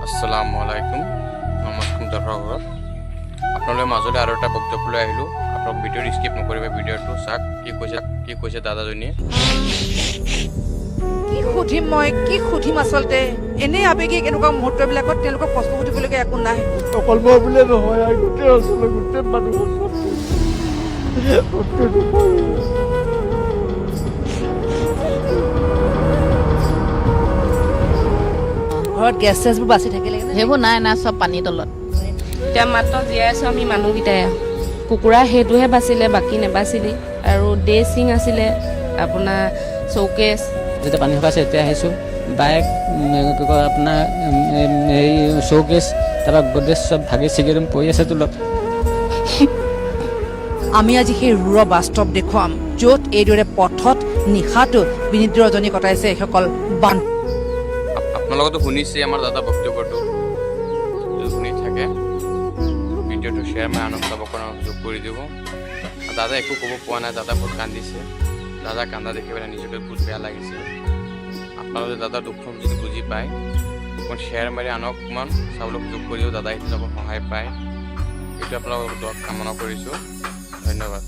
আসসালামু আলাইকুম নমস্কাৰ দৰ্শক আপোনালোকৰ মাজলৈ আৰু এটা বক্তব্য লৈ আহিলোঁ আপোনালোক ভিডিঅ'টো স্কিপ নকৰিব ভিডিঅ'টো চাওক কি কৈছে দাদাজনীয়ে কি সুধিম আচলতে এনে আবেগিক এনেকুৱা মুহূৰ্তবিলাকত তেওঁলোকক প্ৰশ্ন সুধিবলগীয়া একো নাই অকল মই বুলিয়ে নহয় আৰু গোটেই অঞ্চলৰ গোটেই মানুহ ঘৰত গেছ চেছবোৰ বাচি থাকিলে সেইবোৰ নাই চব পানীৰ তলত এতিয়া মাত্ৰ জীয়াই আছোঁ আমি মানুহকেইটাই কুকুৰা সেইটোহে বাচিলে বাকী নেবাচিলি আৰু ড্ৰেছিং আছিলে আপোনাৰ চৌকেছ যেতিয়া পানী শুকাইছে এতিয়া আহিছোঁ বাইক কি কয় আপোনাৰ এই শ্ব'কেছ তাৰপৰা গড্ৰেজ চব ভাগি ছিগি পৰি আছে তলত আমি আজি সেই ৰুৰ বাস্তৱ দেখুৱাম য'ত এইদৰে পথত নিশাটো বিনীত ৰজনী কটাইছে এইসকল বান আপোনালোকেতো শুনিছে আমাৰ দাদা বক্তব্যটো শুনি থাকে ভিডিঅ'টো শ্বেয়াৰ মই আনন্দ যোগ কৰি দিব দাদা একো ক'ব পোৱা নাই দাদা বহুত কান্দিছে দাদা কান্দা দেখি পেলাই নিজকে বহুত বেয়া লাগিছে আপোনালোকে দাদা দুখখন যদি বুজি পায় অকণ শ্বেয়াৰ মাৰি আনক অকণমান চাবলৈ সুযোগ কৰিও দাদা সেইটো অকণ সহায় পায় এইটো আপোনালোকক কামনা কৰিছোঁ ধন্যবাদ